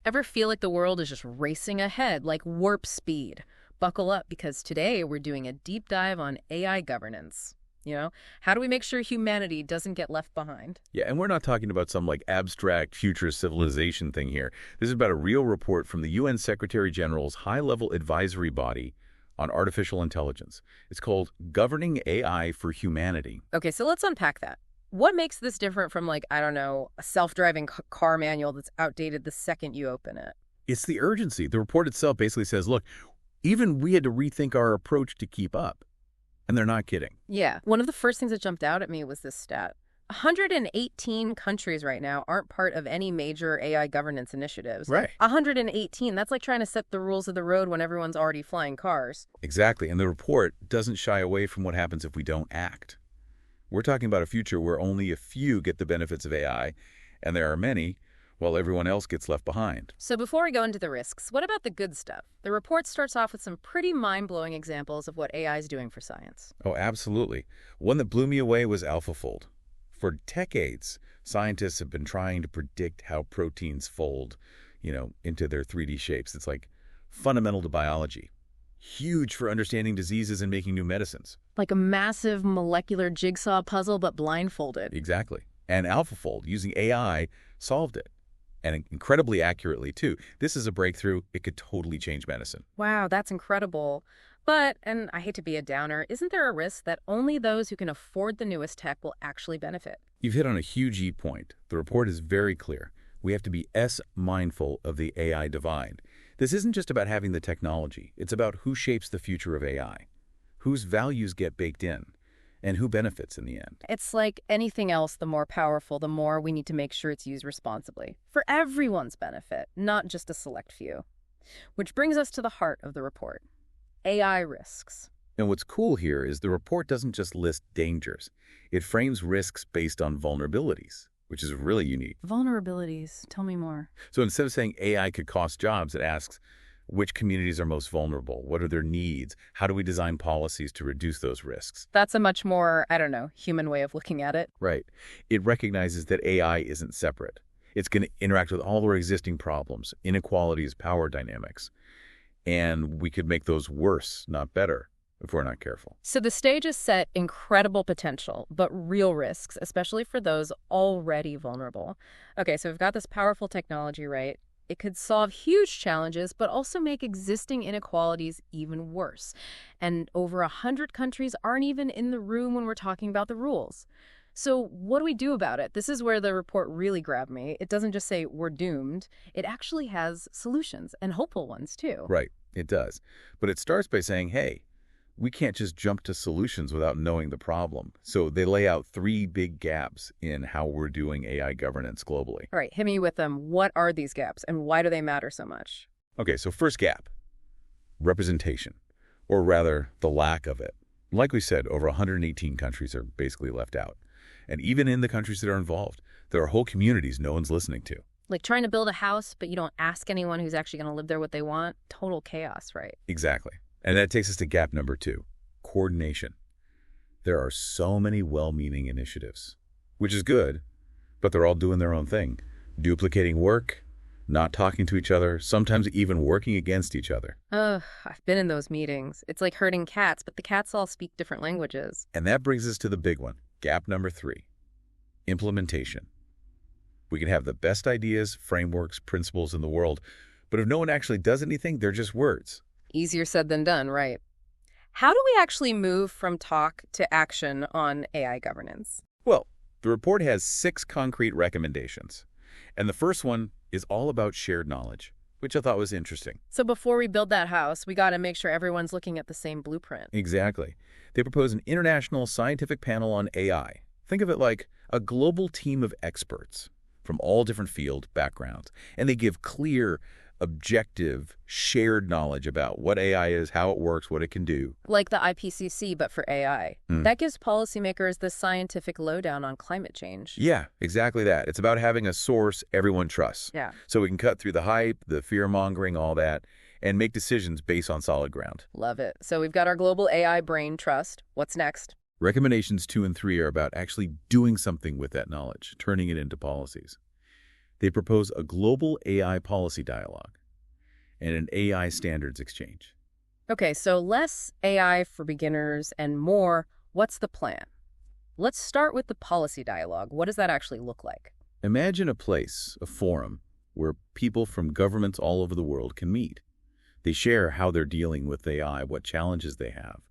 Ever feel like the world is just racing ahead, like warp speed? Buckle up, because today we're doing a deep dive on AI governance. How do we make sure humanity doesn't get left behind? Yeah, and we're not talking about some abstract future civilization thing here. This is about a real report from the UN Secretary General's high-level advisory body on artificial intelligence. It's called Governing AI for Humanity. Okay, so let's unpack that. What makes this different from, I don't know, a self-driving car manual that's outdated the second you open it? It's the urgency. The report itself basically says, look, even we had to rethink our approach to keep up. And they're not kidding. Yeah. One of the first things that jumped out at me was this stat. 118 countries right now aren't part of any major AI governance initiatives. Right. 118, that's like trying to set the rules of the road when everyone's already flying cars. Exactly. And the report doesn't shy away from what happens if we don't act. We're talking about a future where only a few get the benefits of AI, and there are many, while everyone else gets left behind. So before we go into the risks, what about the good stuff? The report starts off with some pretty mind-blowing examples of what AI is doing for science. Oh, absolutely. One that blew me away was AlphaFold. For decades, scientists have been trying to predict how proteins fold, into their 3D shapes. It's fundamental to biology. Huge for understanding diseases and making new medicines. Like a massive molecular jigsaw puzzle, but blindfolded. Exactly. And AlphaFold, using AI, solved it. And incredibly accurately, too. This is a breakthrough. It could totally change medicine. Wow, that's incredible. But, and I hate to be a downer, isn't there a risk that only those who can afford the newest tech will actually benefit? You've hit on a huge point. The report is very clear. We have to be mindful of the AI divide. This isn't just about having the technology. It's about who shapes the future of AI, whose values get baked in, and who benefits in the end. It's like anything else, the more powerful, the more we need to make sure it's used responsibly. For everyone's benefit, not just a select few. Which brings us to the heart of the report. AI risks. And what's cool here is the report doesn't just list dangers. It frames risks based on vulnerabilities, which is really unique. Vulnerabilities. Tell me more. So instead of saying AI could cost jobs, it asks, which communities are most vulnerable? What are their needs? How do we design policies to reduce those risks? That's a much more, human way of looking at it. Right. It recognizes that AI isn't separate. It's going to interact with all our existing problems, inequalities, power dynamics. And we could make those worse, not better, if we're not careful. So the stage is set, incredible potential, but real risks, especially for those already vulnerable. Okay, so we've got this powerful technology, right? It could solve huge challenges, but also make existing inequalities even worse. And over 100 countries aren't even in the room when we're talking about the rules. So what do we do about it? This is where the report really grabbed me. It doesn't just say we're doomed. It actually has solutions, and hopeful ones, too. Right, it does. But it starts by saying, hey, we can't just jump to solutions without knowing the problem. So they lay out 3 big gaps in how we're doing AI governance globally. All right, hit me with them. What are these gaps, and why do they matter so much? Okay, so first gap, representation, or rather the lack of it. Like we said, over 118 countries are basically left out. And even in the countries that are involved, there are whole communities no one's listening to. Like trying to build a house, but you don't ask anyone who's actually going to live there what they want. Total chaos, right? Exactly. And that takes us to gap number 2, coordination. There are so many well-meaning initiatives, which is good, but they're all doing their own thing. Duplicating work, not talking to each other, sometimes even working against each other. Ugh, I've been in those meetings. It's like herding cats, but the cats all speak different languages. And that brings us to the big one, gap number 3, implementation. We can have the best ideas, frameworks, principles in the world, but if no one actually does anything, they're just words. Easier said than done, right? How do we actually move from talk to action on AI governance? Well, the report has 6 concrete recommendations. And the first one is all about shared knowledge, which I thought was interesting. So before we build that house, we got to make sure everyone's looking at the same blueprint. Exactly. They propose an international scientific panel on AI. Think of it like a global team of experts from all different field backgrounds. And they give clear, objective, shared knowledge about what AI is, how it works, what it can do. Like the IPCC, but for AI. That gives policymakers the scientific lowdown on climate change. Yeah, exactly that. It's about having a source everyone trusts. Yeah. So we can cut through the hype, the fear-mongering, all that, and make decisions based on solid ground. Love it. So we've got our global AI brain trust. What's next? Recommendations 2 and 3 are about actually doing something with that knowledge, turning it into policies. They propose a global AI policy dialogue and an AI standards exchange. Okay, so less AI for beginners and more, what's the plan? Let's start with the policy dialogue. What does that actually look like? Imagine a place, a forum, where people from governments all over the world can meet. They share how they're dealing with AI, what challenges they have,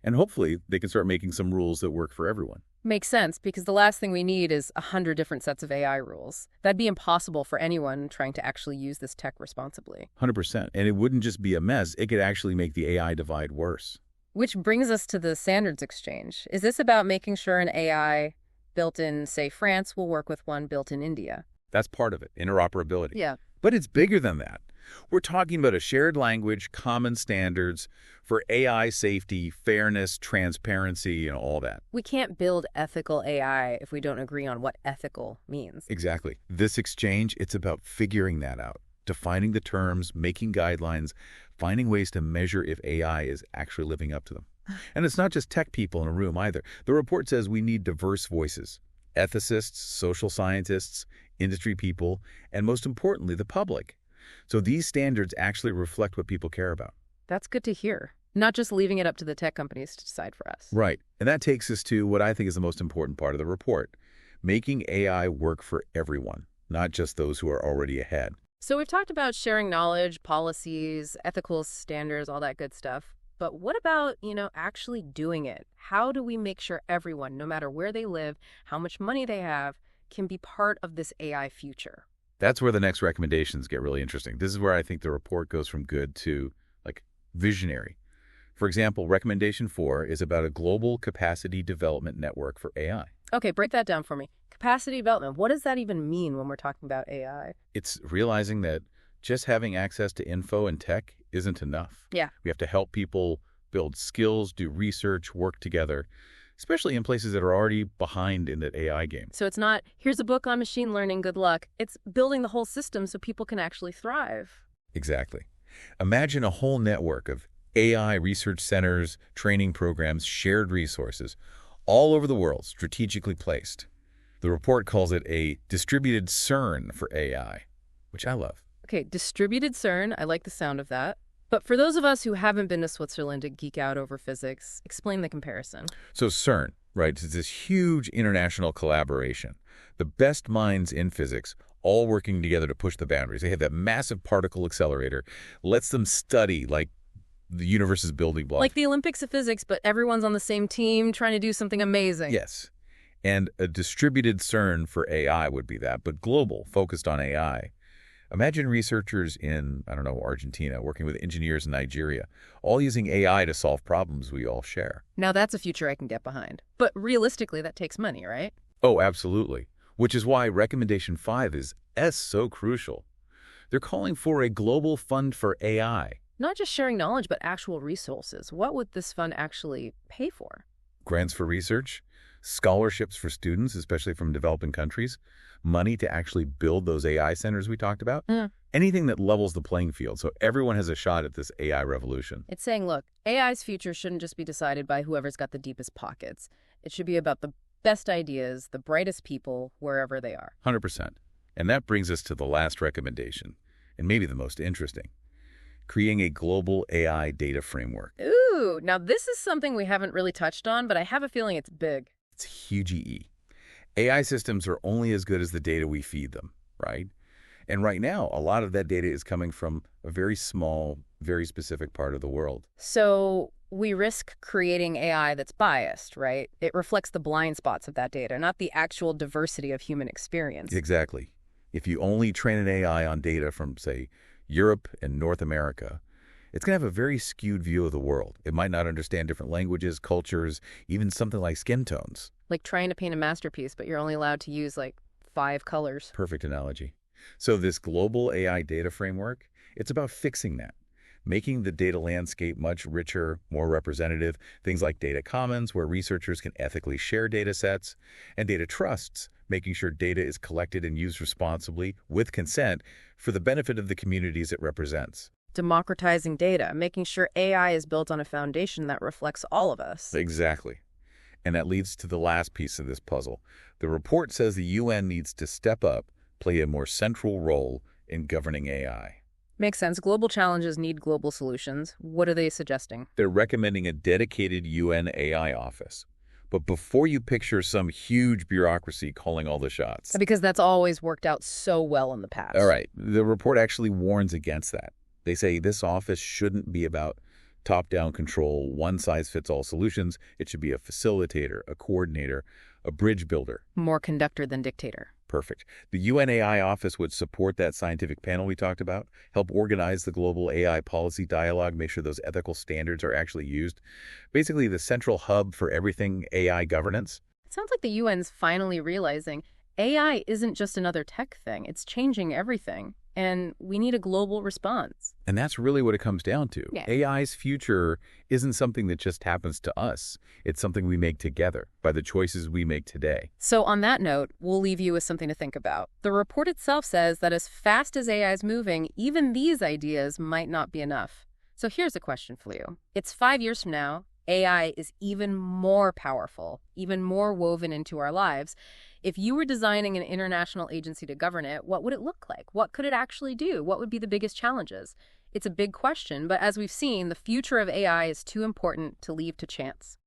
and hopefully they can start making some rules that work for everyone. Makes sense, because the last thing we need is 100 different sets of AI rules. That'd be impossible for anyone trying to actually use this tech responsibly. 100%. And it wouldn't just be a mess, it could actually make the AI divide worse. Which brings us to the standards exchange. Is this about making sure an AI built in, say, France will work with one built in India? That's part of it, interoperability. Yeah. But it's bigger than that. We're talking about a shared language, common standards for AI safety, fairness, transparency, and all that. We can't build ethical AI if we don't agree on what ethical means. Exactly. This exchange, it's about figuring that out, defining the terms, making guidelines, finding ways to measure if AI is actually living up to them. And it's not just tech people in a room either. The report says we need diverse voices, ethicists, social scientists, industry people, and most importantly, the public. So these standards actually reflect what people care about. That's good to hear. Not just leaving it up to the tech companies to decide for us. Right. And that takes us to what I think is the most important part of the report, making AI work for everyone, not just those who are already ahead. So we've talked about sharing knowledge, policies, ethical standards, all that good stuff. But what about, actually doing it? How do we make sure everyone, no matter where they live, how much money they have, can be part of this AI future? That's where the next recommendations get really interesting. This is where I think the report goes from good to, visionary. For example, recommendation 4 is about a global capacity development network for AI. Okay, break that down for me. Capacity development, what does that even mean when we're talking about AI? It's realizing that just having access to info and tech isn't enough. Yeah. We have to help people build skills, do research, work together, especially in places that are already behind in that AI game. So it's not, here's a book on machine learning, good luck. It's building the whole system so people can actually thrive. Exactly. Imagine a whole network of AI research centers, training programs, shared resources, all over the world, strategically placed. The report calls it a distributed CERN for AI, which I love. Okay, distributed CERN, I like the sound of that. But for those of us who haven't been to Switzerland to geek out over physics, explain the comparison. So CERN, right, is this huge international collaboration. The best minds in physics all working together to push the boundaries. They have that massive particle accelerator, lets them study like the universe's building blocks. Like the Olympics of physics, but everyone's on the same team trying to do something amazing. Yes. And a distributed CERN for AI would be that, but global, focused on AI. Imagine researchers in, Argentina, working with engineers in Nigeria, all using AI to solve problems we all share. Now that's a future I can get behind. But realistically, that takes money, right? Oh, absolutely. Which is why recommendation 5 is so crucial. They're calling for a global fund for AI. Not just sharing knowledge, but actual resources. What would this fund actually pay for? Grants for research, scholarships for students, especially from developing countries, money to actually build those AI centers we talked about, anything that levels the playing field so everyone has a shot at this AI revolution. It's saying, look, AI's future shouldn't just be decided by whoever's got the deepest pockets. It should be about the best ideas, the brightest people, wherever they are. 100%. And that brings us to the last recommendation, and maybe the most interesting. Creating a global AI data framework. Ooh, now this is something we haven't really touched on, but I have a feeling it's big. It's huge EE. AI systems are only as good as the data we feed them, right? And right now, a lot of that data is coming from a very small, very specific part of the world. So we risk creating AI that's biased, right? It reflects the blind spots of that data, not the actual diversity of human experience. Exactly. If you only train an AI on data from, say, Europe and North America, it's going to have a very skewed view of the world. It might not understand different languages, cultures, even something like skin tones. Like trying to paint a masterpiece, but you're only allowed to use 5 colors. Perfect analogy. So this global AI data framework, it's about fixing that, making the data landscape much richer, more representative, things like data commons where researchers can ethically share data sets, and data trusts, making sure data is collected and used responsibly with consent for the benefit of the communities it represents. Democratizing data, making sure AI is built on a foundation that reflects all of us. Exactly. And that leads to the last piece of this puzzle. The report says the UN needs to step up play a more central role in governing AI. Makes sense. Global challenges need global solutions. What are they suggesting? They're recommending a dedicated UN AI office. But before you picture some huge bureaucracy calling all the shots. Because that's always worked out so well in the past. All right. The report actually warns against that. They say this office shouldn't be about top-down control, one-size-fits-all solutions. It should be a facilitator, a coordinator, a bridge builder. More conductor than dictator. Perfect. The UNAI office would support that scientific panel we talked about, help organize the global AI policy dialogue, make sure those ethical standards are actually used. Basically, the central hub for everything AI governance. It sounds like the UN's finally realizing AI isn't just another tech thing. It's changing everything. And we need a global response. And that's really what it comes down to. Yeah. AI's future isn't something that just happens to us. It's something we make together by the choices we make today. So on that note, we'll leave you with something to think about. The report itself says that as fast as AI is moving, even these ideas might not be enough. So here's a question for you. It's 5 years from now. AI is even more powerful, even more woven into our lives. If you were designing an international agency to govern it, what would it look like? What could it actually do? What would be the biggest challenges? It's a big question, but as we've seen, the future of AI is too important to leave to chance.